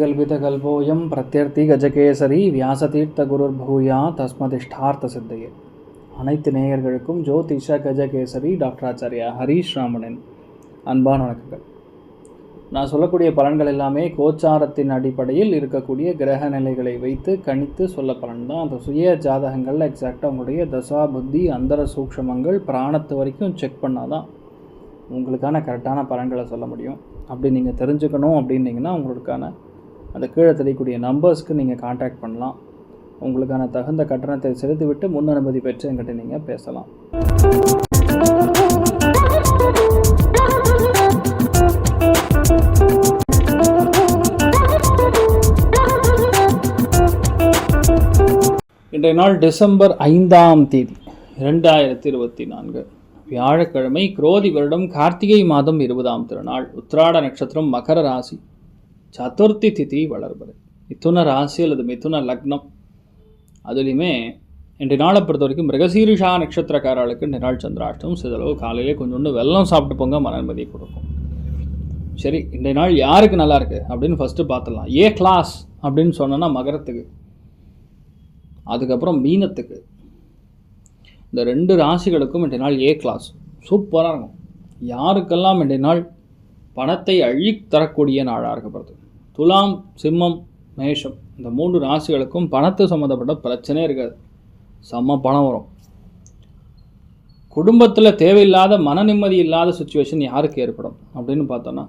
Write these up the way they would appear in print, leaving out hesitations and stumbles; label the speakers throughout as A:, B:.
A: कल्पितकल्पोऽयं प्रत्यर्थी கஜகேசரி வியாசதீர்த்த குருர்பூயா தஸ்மதிஷ்டார்த்த சித்தையே. அனைத்து நேயர்களுக்கும் ஜோதிஷ கஜகேசரி டாக்டர் ஆச்சாரியா ஹரீஷ் ராமனின் அன்பான வணக்கங்கள். நான் சொல்லக்கூடிய பலன்கள் எல்லாமே கோச்சாரத்தின் அடிப்படையில் இருக்கக்கூடிய கிரக நிலைகளை வைத்து கணித்து சொல்ல பலன் தான். அந்த சுய ஜாதகங்களில் எக்ஸாக்டாக உங்களுடைய தசா புத்தி அந்தர சூக்ஷமங்கள் பிராணத்து வரைக்கும் செக் பண்ணால் தான் உங்களுக்கான கரெக்டான பலன்களை சொல்ல முடியும். அப்படி நீங்கள் தெரிஞ்சுக்கணும் அப்படின்னீங்கன்னா உங்களுக்கான அந்த கீழே தெரியக்கூடிய நம்பர்ஸ்க்கு நீங்கள் காண்டாக்ட் பண்ணலாம். உங்களுக்கான தகுந்த கட்டணத்தை செலுத்திவிட்டு முன் அனுமதி பெற்று என்கிட்ட நீங்கள் பேசலாம். இன்றைய நாள் டிசம்பர் 5ஆம் தேதி 2024 வியாழக்கிழமை, குரோதி வருடம் கார்த்திகை மாதம் 20ஆம் திருநாள், உத்திராட நட்சத்திரம், மகர ராசி, சதுர்த்தி திதி வளர்பது, மிதுன ராசி அல்லது மிதுன லக்னம். அதுலேயுமே இன்றைய நாளை பொறுத்த வரைக்கும் மிருகசீரிஷா நட்சத்திரக்காரர்களுக்கு இந்த நாள் சந்திராஷ்டம். சிதளவு காலையிலே கொஞ்சோண்டு வெல்லம் சாப்பிட்டு போங்க, மன நிம்மதியை கொடுக்கும். சரி, இன்றைய நாள் யாருக்கு நல்லா இருக்குது அப்படின்னு ஃபஸ்ட்டு பார்த்துடலாம். ஏ கிளாஸ் அப்படின்னு சொன்னோன்னா மகரத்துக்கு, அதுக்கப்புறம் மீனத்துக்கு. இந்த 2 ராசிகளுக்கும் இன்றைய நாள் ஏ கிளாஸ் சூப்பராக இருக்கும். யாருக்கெல்லாம் இன்றைய நாள் பணத்தை தரக்கூடிய நாளாக இருக்கப்படுது. துலாம், சிம்மம், மேஷம் இந்த 3 ராசிகளுக்கும் பணத்து சம்மந்தப்பட்ட பிரச்சனையே இருக்காது. செம்ம பணம் வரும். குடும்பத்தில் தேவையில்லாத மன நிம்மதி இல்லாத சுச்சுவேஷன் யாருக்கு ஏற்படும் அப்படின்னு பார்த்தோன்னா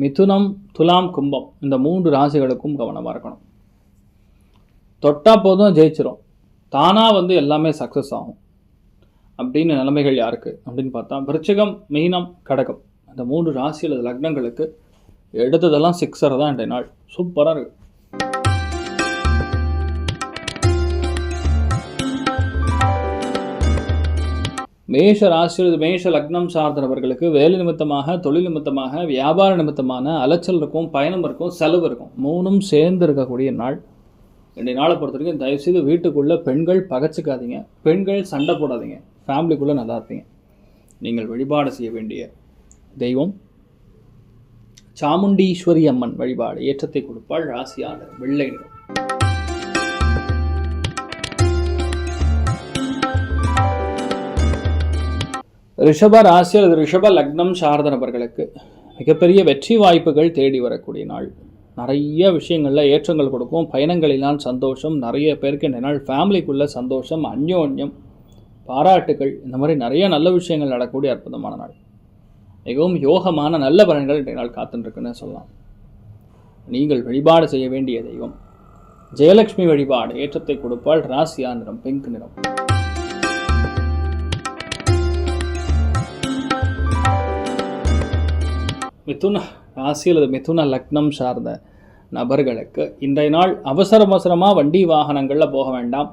A: மிதுனம், துலாம், கும்பம் இந்த 3 ராசிகளுக்கும் கவனமாக இருக்கணும். தொட்டா போதும் ஜெயிச்சிரும், தானாக எல்லாமே சக்ஸஸ் ஆகும் அப்படின்னு நிலைமைகள் யாருக்கு அப்படின்னு பார்த்தா விருச்சிகம், மீனம், கடகம் இந்த 3 ராசி அல்லது லக்னங்களுக்கு எடுத்ததெல்லாம் 6 தான் இன்றைய நாள். சூப்பராக இருக்கு. மேஷ ராசி அல்லது மேஷ லக்னம் சார்ந்தவர்களுக்கு வேலை நிமித்தமாக, தொழில் நிமித்தமாக, வியாபார நிமித்தமான அலைச்சல் இருக்கும், பயணம் இருக்கும், செலவு இருக்கும். 3ம் சேர்ந்து இருக்கக்கூடிய நாள். இன்றைய நாளை பொறுத்த வரைக்கும் தயவுசெய்து வீட்டுக்குள்ளே பெண்கள் பகச்சிக்காதீங்க, பெண்கள் சண்டை போடாதீங்க, ஃபேமிலிக்குள்ளே நல்லா இருப்பீங்க. நீங்கள் வழிபாடு செய்ய வேண்டிய தெய்வம் சாமுண்டீஸ்வரி அம்மன் வழிபாடு. ஏற்றத்தை கொடுப்பாள். ராசியான வெள்ளை நிறம். ரிஷப ராசி அல்லது ரிஷப லக்னம் சார்ந்த நபர்களுக்கு மிகப்பெரிய வெற்றி வாய்ப்புகள் தேடி வரக்கூடிய நாள். நிறைய விஷயங்களில் ஏற்றங்கள் கொடுக்கும். பயணங்களினால் சந்தோஷம். நிறைய பேருக்கு இந்த நாள் ஃபேமிலிக்குள்ளே சந்தோஷம், அந்யோன்யம், பாராட்டுகள், இந்த மாதிரி நிறைய நல்ல விஷயங்கள் நடக்கக்கூடிய அற்புதமான நாள். மிகவும் யோகமான நல்ல பலன்கள் இன்றைய நாள் காத்துருக்குன்னு சொல்லலாம். நீங்கள் வழிபாடு செய்ய வேண்டிய தெய்வம் ஜெயலட்சுமி வழிபாடு. ஏற்றத்தை கொடுப்பாள். ராசியா நிறம் பிங்க் நிறம். மிதுன ராசி அல்லது மிதுன லக்னம் சார்ந்த நபர்களுக்கு இன்றைய நாள் அவசரமாக வண்டி வாகனங்களில் போக வேண்டாம்.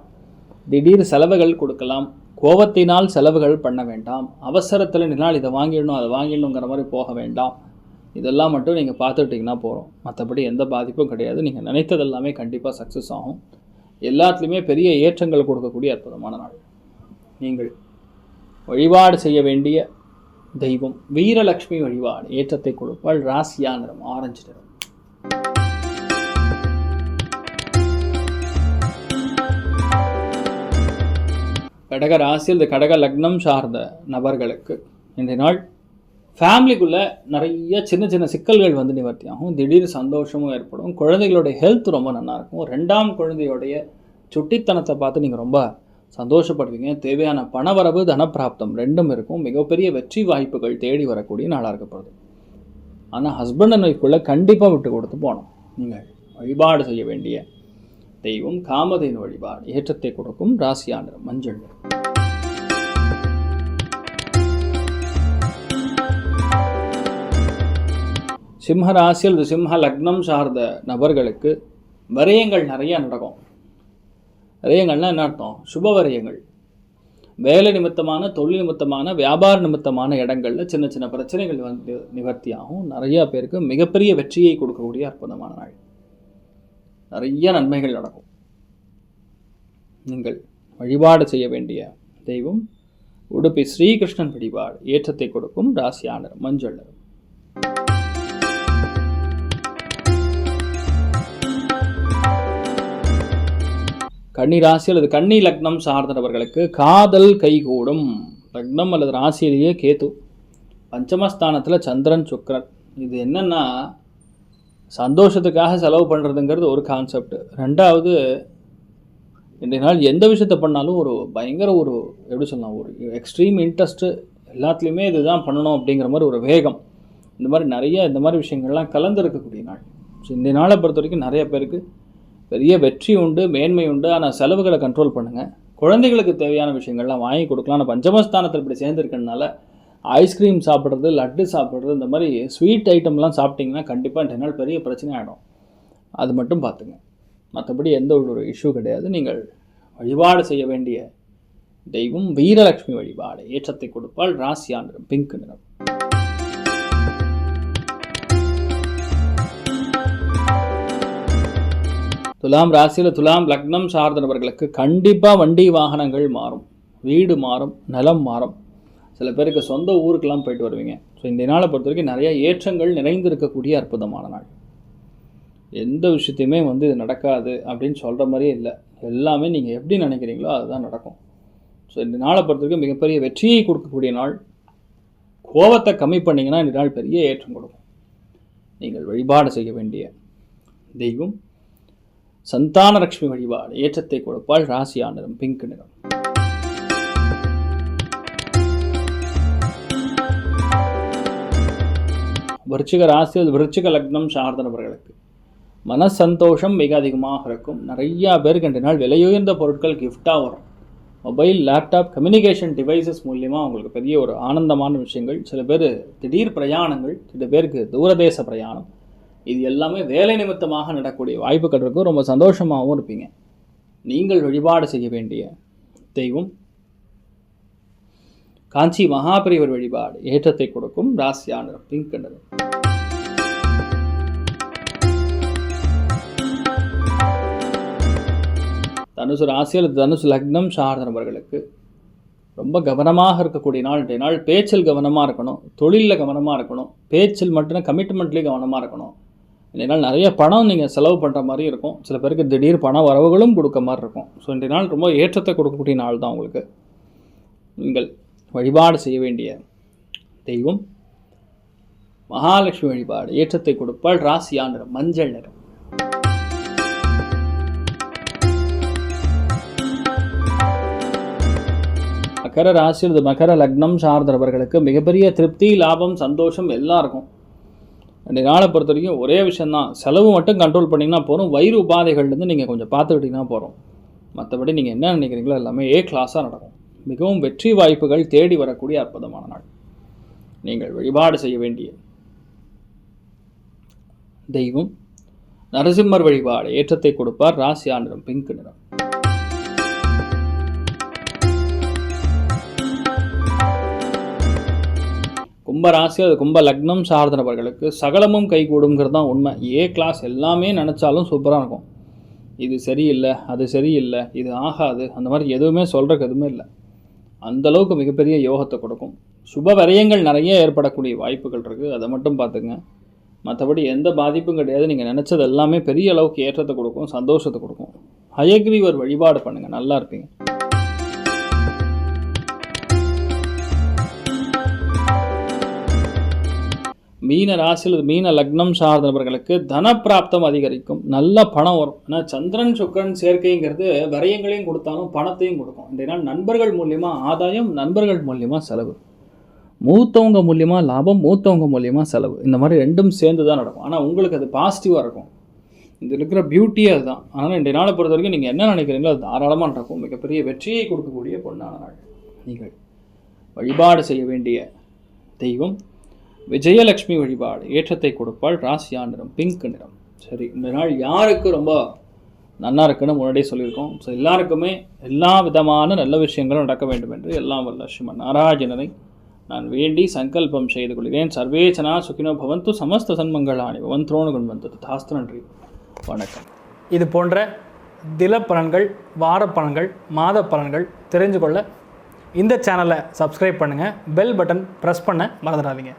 A: திடீர் செலவுகள் கொடுக்கலாம். கோபத்தினால் செலவுகள் பண்ண வேண்டாம். அவசரத்தில் நினால் இதை வாங்கிடணும் அதை வாங்கிடணுங்கிற மாதிரி போக வேண்டாம். இதெல்லாம் மட்டும் நீங்கள் பார்த்துக்கிட்டிங்கன்னா போகிறோம். மற்றபடி எந்த பாதிப்பும் கிடையாது. நீங்கள் நினைத்தது எல்லாமே கண்டிப்பாக சக்ஸஸ் ஆகும். எல்லாத்துலேயுமே பெரிய ஏற்றங்கள் கொடுக்கக்கூடிய அற்புதமான நாள். நீங்கள் வழிபாடு செய்ய வேண்டிய தெய்வம் வீரலட்சுமி வழிபாடு. ஏற்றத்தை கொடுப்பாள். ராசியா நிறம் ஆரஞ்சு நிறம். கடக ராசி அல்லது கடக லக்னம் சார்ந்த நபர்களுக்கு இன்றைய நாள் ஃபேமிலிக்குள்ளே நிறைய சின்ன சின்ன சிக்கல்கள் நிவர்த்தி ஆகும். திடீர் சந்தோஷமும் ஏற்படும். குழந்தைகளுடைய ஹெல்த் ரொம்ப நல்லாயிருக்கும். 2ஆம் குழந்தையோடைய சுட்டித்தனத்தை பார்த்து நீங்கள் ரொம்ப சந்தோஷப்படுவீங்க. தேவையான பணவரவு, தனப்பிராப்தம் 2ம் இருக்கும். மிகப்பெரிய வெற்றி வாய்ப்புகள் தேடி வரக்கூடிய நாளாக இருக்கப்படுது. ஆனால் ஹஸ்பண்ட் அண்ட் ஒய்ஃப்குள்ளே கண்டிப்பாக விட்டு கொடுத்து போகணும். நீங்கள் வழிபாடு செய்ய வேண்டிய தெய்வம் காமதேனு வழிபாடு. ஏற்றத்தை கொடுக்கும். ராசியா நிறம் மஞ்சள் நிறம். சிம்ம ராசி அல்லது சிம்ம லக்னம் சார்ந்த நபர்களுக்கு விரயங்கள் நிறைய நடக்கும். விரயங்கள்னால் என்ன அர்த்தம்? சுப விரயங்கள். வேலை நிமித்தமான, தொழில் நிமித்தமான, வியாபார நிமித்தமான இடங்களில் சின்ன சின்ன பிரச்சனைகள் நிவர்த்தி ஆகும். நிறையா பேருக்கு மிகப்பெரிய வெற்றியை கொடுக்கக்கூடிய அற்புதமான நாள். நிறைய நன்மைகள் நடக்கும். நீங்கள் வழிபாடு செய்ய வேண்டிய தெய்வம் உடுப்பி ஸ்ரீகிருஷ்ணன் வழிபாடு. ஏற்றத்தை கொடுக்கும். ராசியா நிறம் மஞ்சள் நிறம். கன்னி ராசி அல்லது கன்னி லக்னம் சார்ந்தவர்களுக்கு காதல் கைகூடும். லக்னம் அல்லது ராசியிலேயே கேது, பஞ்சமஸ்தானத்தில் சந்திரன் சுக்கிரன். இது என்னென்னா சந்தோஷத்துக்காக செலவு பண்ணுறதுங்கிறது ஒரு கான்செப்ட். ரெண்டாவது, இன்றைய நாள் எந்த விஷயத்தை பண்ணாலும் ஒரு பயங்கர ஒரு எப்படி சொல்லலாம், ஒரு எக்ஸ்ட்ரீம் இன்ட்ரெஸ்ட்டு, எல்லாத்துலேயுமே இதுதான் பண்ணணும் அப்படிங்கிற மாதிரி ஒரு வேகம், இந்த மாதிரி நிறைய இந்த மாதிரி விஷயங்கள்லாம் கலந்துருக்கக்கூடிய நாள். ஸோ இந்த நாளை பொறுத்த வரைக்கும் நிறைய பேருக்கு பெரிய வெற்றி உண்டு, மேன்மை உண்டு. ஆனால் செலவுகளை கண்ட்ரோல் பண்ணுங்கள். குழந்தைகளுக்கு தேவையான விஷயங்கள்லாம் வாங்கி கொடுக்கலாம். ஆனால் பஞ்சமஸ்தானத்தில் இப்படி சேர்ந்துருக்கனால ஐஸ்கிரீம் சாப்பிட்றது, லட்டு சாப்பிட்றது, இந்த மாதிரி ஸ்வீட் ஐட்டம்லாம் சாப்பிட்டிங்கன்னா கண்டிப்பாக இன்றைய நாள் பெரிய பிரச்சனை ஆகிடும். அது மட்டும் பார்த்துங்க. மற்றபடி எந்த ஒரு இஷ்யூ கிடையாது. நீங்கள் வழிபாடு செய்ய வேண்டிய தெய்வம் வீரலட்சுமி வழிபாடு. ஏற்றத்தை கொடுப்பால். ராசியா நிறம் பிங்க் நிறம். துலாம் ராசியில் துலாம் லக்னம் சார்ந்தவர்களுக்கு கண்டிப்பாக வண்டி வாகனங்கள் மாறும், வீடு மாறும், நிலம் மாறும். சில பேருக்கு சொந்த ஊருக்கெல்லாம் போயிட்டு வருவீங்க. ஸோ இந்த நாளை பொறுத்த வரைக்கும் நிறைய ஏற்றங்கள் நிறைந்திருக்கக்கூடிய அற்புதமான நாள். எந்த விஷயத்தையுமே இது நடக்காது அப்படின்னு சொல்கிற மாதிரியே இல்லை. எல்லாமே நீங்கள் எப்படி நினைக்கிறீங்களோ அதுதான் நடக்கும். ஸோ இந்த நாளை பொறுத்த வரைக்கும் மிகப்பெரிய வெற்றியை கொடுக்கக்கூடிய நாள். கோபத்தை கம்மி பண்ணிங்கன்னா இந்த நாள் பெரிய ஏற்றம் கொடுக்கும். நீங்கள் வழிபாடு செய்ய வேண்டிய தெய்வம் சந்தானலட்சுமி வழிபாடு. ஏற்றத்தை கொடுப்பால். ராசியா நிறம் பிங்க் நிறம். விருச்சிக ராசியில் விருச்சிக லக்னம் சார்ந்தவர்களுக்கு மன சந்தோஷம் மிக அதிகமாக இருக்கும். நிறையா பேருக்கு இன்றைய நாள் விலையுயர்ந்த பொருட்கள் கிஃப்டாக வரும். மொபைல், லேப்டாப், கம்யூனிகேஷன் டிவைசஸ் மூலியமாக அவங்களுக்கு பெரிய ஒரு ஆனந்தமான விஷயங்கள். சில பேர் திடீர் பிரயாணங்கள், சில பேருக்கு தூரதேச பிரயாணம், இது எல்லாமே வேலை நிமித்தமாக நடக்கக்கூடிய வாய்ப்புகள் இருக்கும். ரொம்ப சந்தோஷமாகவும் இருப்பீங்க. நீங்கள் வழிபாடு செய்ய வேண்டிய தெய்வம் காஞ்சி மகாபெரியவர் வழிபாடு. ஏற்றத்தை கொடுக்கும். ராசியா நிறம் பிங்க் நிறம். தனுசு ராசியில் தனுசு லக்னம் சார்ந்தவர்களுக்கு ரொம்ப கவனமாக இருக்கக்கூடிய நாள். இன்றைய நாள் பேச்சில் கவனமாக இருக்கணும், தொழிலில் கவனமாக இருக்கணும். பேச்சில் மட்டும் கமிட்மெண்ட்லேயும் கவனமாக இருக்கணும். இன்றைய நாள் நிறைய பணம் நீங்கள் செலவு பண்ணுற மாதிரி இருக்கும். சில பேருக்கு திடீர் பண வரவுகளும் கொடுக்க மாதிரி இருக்கும். ஸோ இன்றைய நாள் ரொம்ப ஏற்றத்தை கொடுக்கக்கூடிய நாள் தான் உங்களுக்கு. நீங்கள் வழிபாடு செய்ய வேண்டிய தெய்வம் மகாலட்சுமி வழிபாடு. ஏற்றத்தை கொடுப்பால். ராசியா நிறம் மஞ்சள் நிறம். மகர ராசியில் மகர லக்னம் சார்ந்தவர்களுக்கு மிகப்பெரிய திருப்தி, லாபம், சந்தோஷம் எல்லாம் இருக்கும். இந்த நாளை பொறுத்த வரைக்கும் ஒரே விஷயந்தான், செலவு மட்டும் கண்ட்ரோல் பண்ணிங்கன்னா போகிறோம். வயிறு உபாதைகள்லேருந்து நீங்கள் கொஞ்சம் பார்த்துக்கிட்டிங்கன்னா போகிறோம். மற்றபடி நீங்கள் என்ன நினைக்கிறீங்களோ எல்லாமே ஏ கிளாஸாக நடக்கும். மிகவும் வெற்றி வாய்ப்புகள் தேடி வரக்கூடிய அற்புதமான நாள். நீங்கள் வழிபாடு செய்ய வேண்டிய தெய்வம் நரசிம்மர் வழிபாடு. ஏற்றத்தை கொடுப்பார். ராசியா நிறம் பிங்க் நிறம். கும்ப ராசி அது கும்ப லக்னம் சார்ந்தவர்களுக்கு சகலமும் கைகூடுங்கிறது தான் உண்மை. ஏ கிளாஸ் எல்லாமே நினச்சாலும் சூப்பராக இருக்கும். இது சரியில்லை, அது சரியில்லை, இது ஆகாது, அந்த மாதிரி எதுவுமே சொல்கிறதுக்கு எதுவுமே இல்லை. அந்தளவுக்கு மிகப்பெரிய யோகத்தை கொடுக்கும். சுப விரயங்கள் நிறைய ஏற்படக்கூடிய வாய்ப்புகள் இருக்குது. அதை மட்டும் பார்த்துங்க. மற்றபடி எந்த பாதிப்பும் கிடையாது. நீங்கள் நினச்சது எல்லாமே பெரிய அளவுக்கு ஏற்றத்தை கொடுக்கும், சந்தோஷத்தை கொடுக்கும். ஹயக்ரீவர் வழிபாடு பண்ணுங்கள், நல்லா இருப்பீங்க. மீன ராசியில் மீன லக்னம் சார்ந்தவர்களுக்கு தனப்பிராப்தம் அதிகரிக்கும். நல்ல பணம் வரும். ஆனால் சந்திரன் சுக்கிரன் சேர்க்கைங்கிறது விரயங்களையும் கொடுத்தாலும் பணத்தையும் கொடுக்கும். இந்த நாள் நண்பர்கள் மூலியமாக ஆதாயம், நண்பர்கள் மூலியமாக செலவு, மூத்தவங்க மூலியமாக லாபம், மூத்தவங்க மூலியமாக செலவு, இந்த மாதிரி ரெண்டும் சேர்ந்து தான் நடக்கும். ஆனால் உங்களுக்கு அது பாசிட்டிவாக இருக்கும். இது இருக்கிற பியூட்டியே அதுதான். ஆனால் இன்றைய நாளை பொறுத்த வரைக்கும் நீங்கள் என்ன நினைக்கிறீங்களோ அது தாராளமாக நடக்கும். மிகப்பெரிய வெற்றியை கொடுக்கக்கூடிய பொன்னான நாள். நீங்கள் வழிபாடு செய்ய வேண்டிய தெய்வம் விஜயலட்சுமி வழிபாடு. ஏற்றத்தை கொடுப்பால். ராசியா நிறம் பிங்க் நிறம். சரி, இந்த நாள் யாருக்கு ரொம்ப நல்லா இருக்குன்னு முன்னாடியே சொல்லியிருக்கோம். ஸோ எல்லாருக்குமே எல்லா விதமான நல்ல விஷயங்களும் நடக்க வேண்டும் என்று எல்லாம் வல்ல ஸ்ரீமன் நாராயணனை நான் வேண்டி சங்கல்பம் செய்து கொள்கிறேன். சர்வேச்சனா சுகினோ பவந்து சமஸ்த சன்மங்களானி பவந்த்ரோணு குண்வந்து தாஸ்து. நன்றி, வணக்கம். இது போன்ற தில பலன்கள், வார பலன்கள், மாத பலன்கள் தெரிஞ்சு கொள்ள இந்த சேனலை சப்ஸ்கிரைப் பண்ணுங்கள். பெல் பட்டன் ப்ரெஸ் பண்ண மறந்துடாதீங்க.